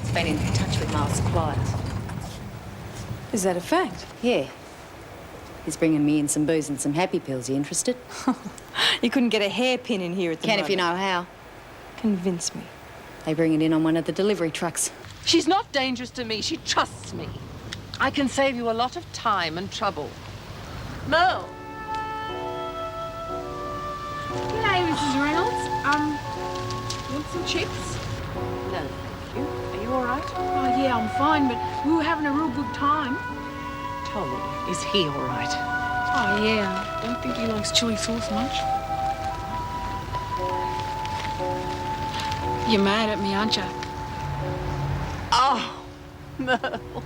Despot's been in touch with Miles' suppliers. Is that a fact? Yeah. He's bringing me in some booze and some happy pills. You interested? You couldn't get a hairpin in here at the Can moment. if you know how. Convince me. They bring it in on one of the delivery trucks. She's not dangerous to me. She trusts me. I can save you a lot of time and trouble. Merle. G'day, Mrs. Reynolds. Want some chips? No, thank you. Are you all right? Oh, yeah, I'm fine, but we were having a real good time. Tommy, is he all right? Oh, yeah. Don't think he likes chili sauce much. You're mad at me, aren't you? Oh, Merle.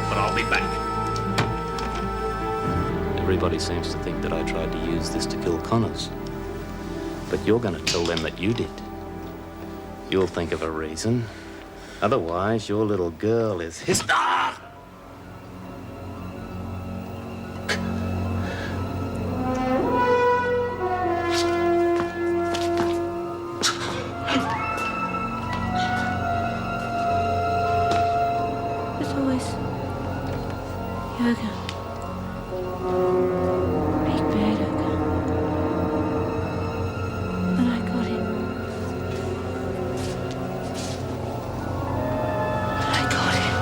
But I'll be back. Everybody seems to think that I tried to use this to kill Connors. But you're going to tell them that you did. You'll think of a reason. Otherwise, your little girl is Ah! Yoga. Big bad yoga. But I got him. I got him.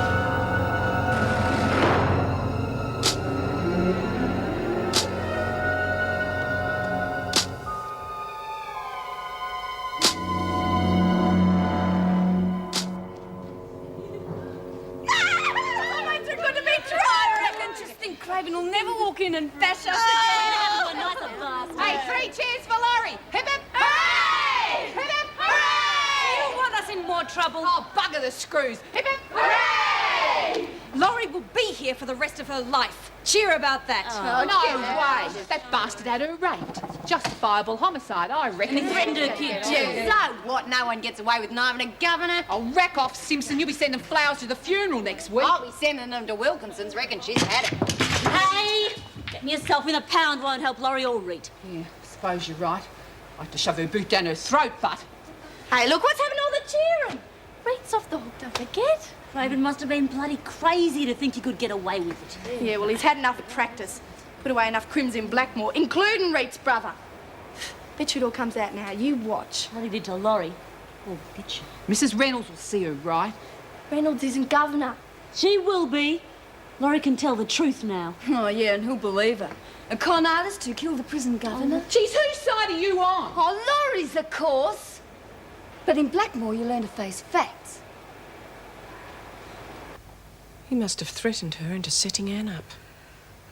Craven will never walk in and bash us again. Hey, 3 cheers for Laurie. Hip, hip, hooray! Hip, hip, hooray! You want us in more trouble? Oh, bugger the screws. Hip, hip, hooray! Laurie will be here for the rest of her life. Cheer about that. Oh, no way. That bastard had her raped. Justifiable homicide, I reckon. And he threatened her kid, too. So what? No one gets away with knifing a governor? Oh, rack off, Simpson. You'll be sending flowers to the funeral next week. I'll be sending them to Wilkinson's. Reckon she's had it. Hey! Getting yourself in a pound won't help Laurie or Reed. Yeah, I suppose you're right. I have to shove her boot down her throat, but... Hey, look, what's having all the cheering? Reed's off the hook, don't forget. Craven must have been bloody crazy to think he could get away with it. Yeah, well, he's had enough practice. Put away enough crims in Blackmore, including Reed's brother. Bet you it all comes out now. You watch. What he did to Laurie. Oh, did she? Mrs. Reynolds will see her, right? Reynolds isn't governor. She will be. Laurie can tell the truth now. Oh, yeah, and who'll believe her? A con artist who killed the prison governor? Geez, whose side are you on? Oh, Laurie's, of course. But in Blackmore, you learn to face facts. He must have threatened her into setting Anne up.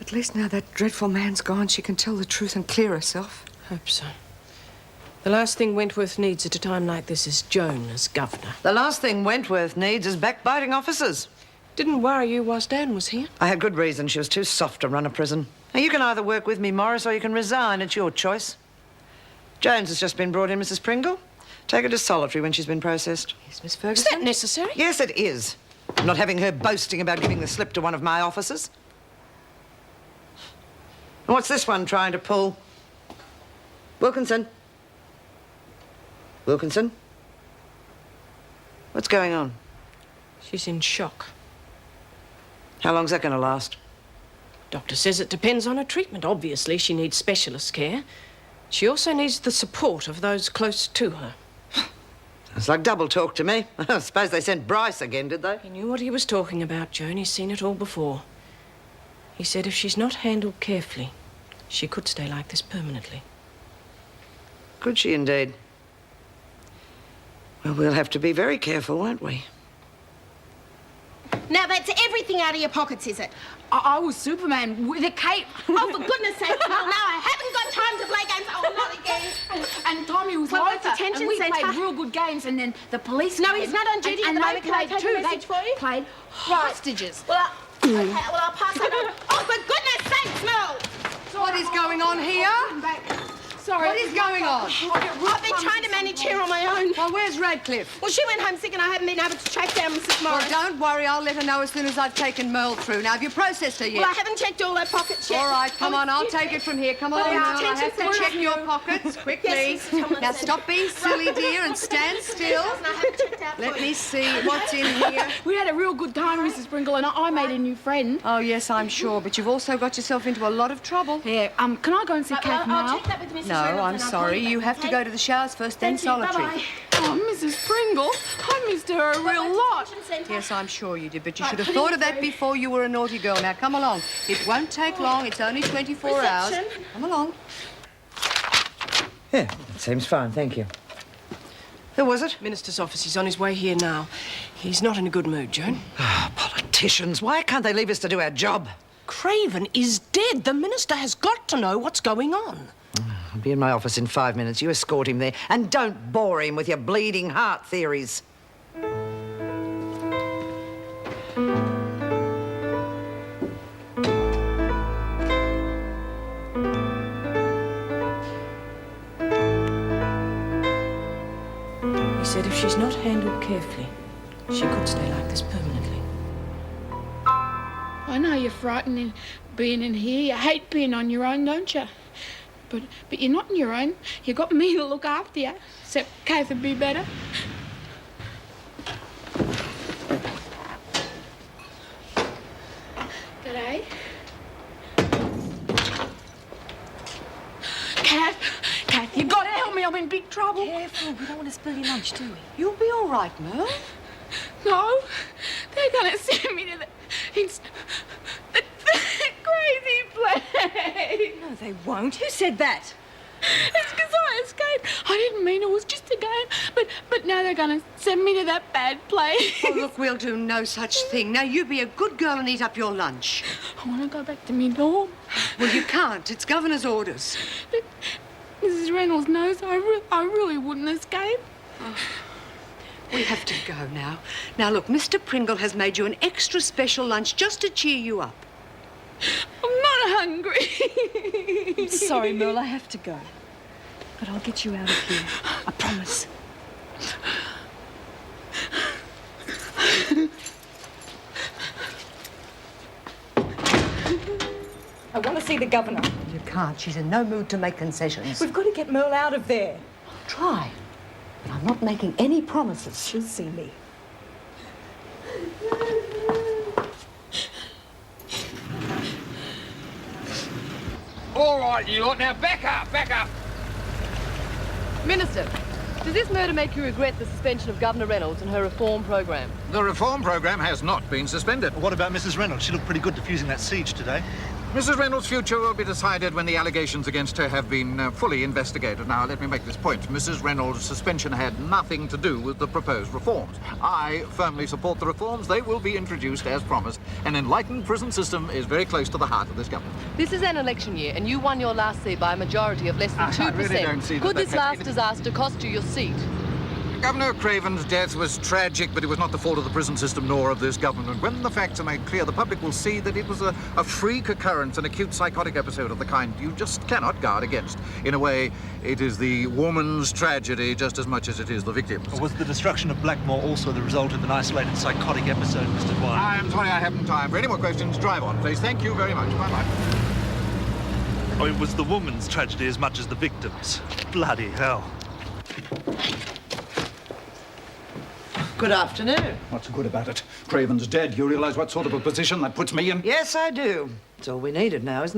At least now that dreadful man's gone, she can tell the truth and clear herself. Hope so. The last thing Wentworth needs at a time like this is Joan as governor. The last thing Wentworth needs is backbiting officers. Didn't worry you whilst Anne was here? I had good reason. She was too soft to run a prison. Now, you can either work with me, Morris, or you can resign. It's your choice. Jones has just been brought in, Mrs. Pringle. Take her to solitary when she's been processed. Yes, Miss Ferguson. Is that necessary? Yes, it is. I'm not having her boasting about giving the slip to one of my officers. And what's this one trying to pull? Wilkinson? Wilkinson? What's going on? She's in shock. How long's that going to last? Doctor says it depends on her treatment. Obviously, she needs specialist care. She also needs the support of those close to her. It's like double talk to me. I suppose they sent Bryce again, did they? He knew what he was talking about, Joan. He's seen it all before. He said if she's not handled carefully, she could stay like this permanently. Could she indeed? Well, we'll have to be very careful, won't we? Now, that's everything out of your pockets, is it? I was Superman with a cape. Oh, for goodness sake, Mel, now I haven't got time to play games. Oh, not again. And Tommy was Well, like what's detention and we centre? played real good games, and then the police No, came, he's not on duty and at the they they moment. Can I played take a too. message They for you? played hostages. Well, I'll pass that on. Oh, for goodness sakes, Mel! What is going on here? Sorry. What is going on? I've been trying to manage here on my own. Well, where's Radcliffe? Well, she went home sick and I haven't been able to track down Mrs. Morris. Well, don't worry. I'll let her know as soon as I've taken Merle through. Now, have you processed her yet? Well, I haven't checked all her pockets yet. All right, come Oh, on. I'll excuse take me. it from here. Come on, Well, Merle. I attention, have to sir. check your pockets quickly. Yes, someone Now, said- stop being silly, dear, and stand still. And I haven't checked out Let for me you. see what's in here. We had a real good time, Mrs. Pringle, and I made a new friend. Oh, yes, I'm sure. But you've also got yourself into a lot of trouble. Yeah, can I go and see Kath now? I'll check that with Mrs. No, Reynolds I'm and I'll sorry. call you You back, have to okay? go to the showers first, then Thank you. solitary. Bye-bye. Oh, Mrs. Pringle, I missed her a real lot. Yes, I'm sure you did, but you should have thought of that before you were a naughty girl. Now, come along. It won't take long. It's only 24 hours. Reception. Come along. Yeah, it seems fine, thank you. Who was it? Minister's office. He's on his way here now. He's not in a good mood, Joan. Politicians, why can't they leave us to do our job? Craven is dead. The minister has got to know what's going on. I'll be in my office in 5 minutes. You escort him there and don't bore him with your bleeding heart theories. He said if she's not handled carefully, she could stay like this permanently. I know you're frightened in being in here. You hate being on your own, don't you? But you're not on your own. You got me to look after you. Except Kath would be better. G'day. Kath, you gotta help me. I'm in big trouble. Careful, we don't want to spill your lunch, do we? You'll be all right, Merle. No, they're gonna send me to the crazy place. No, they won't. Who said that? It's because I escaped. I didn't mean it was just a game, but now they're gonna send me to that bad place. Oh, look, we'll do no such thing. Now, you be a good girl and eat up your lunch. I want to go back to me dorm. Well, you can't. It's governor's orders. But Mrs. Reynolds knows I really wouldn't escape. We have to go now. Now, look, Mr. Pringle has made you an extra special lunch just to cheer you up. I'm not hungry. I'm sorry, Merle, I have to go. But I'll get you out of here. I promise. I want to see the governor. You can't. She's in no mood to make concessions. We've got to get Merle out of there. Try. But I'm not making any promises. She'll see me. All right, you lot. Now back up, back up. Minister, does this murder make you regret the suspension of Governor Reynolds and her reform program? The reform program has not been suspended. What about Mrs. Reynolds? She looked pretty good defusing that siege today. Mrs. Reynolds' future will be decided when the allegations against her have been fully investigated. Now, let me make this point. Mrs. Reynolds' suspension had nothing to do with the proposed reforms. I firmly support the reforms. They will be introduced as promised. An enlightened prison system is very close to the heart of this government. This is an election year, and you won your last seat by a majority of less than 2%. I really don't see that Could that this has last any- disaster cost you your seat? Governor Craven's death was tragic, but it was not the fault of the prison system nor of this government. When the facts are made clear, the public will see that it was a freak occurrence, an acute psychotic episode of the kind you just cannot guard against. In a way, it is the woman's tragedy just as much as it is the victim's. Was the destruction of Blackmore also the result of an isolated psychotic episode, Mr. Dwyer? I'm sorry I haven't time for any more questions. Drive on, please. Thank you very much. Bye-bye. Oh, it was the woman's tragedy as much as the victim's. Bloody hell. Good afternoon. What's good about it? Craven's dead. You realise what sort of a position that puts me in? Yes, I do. It's all we needed now, isn't it?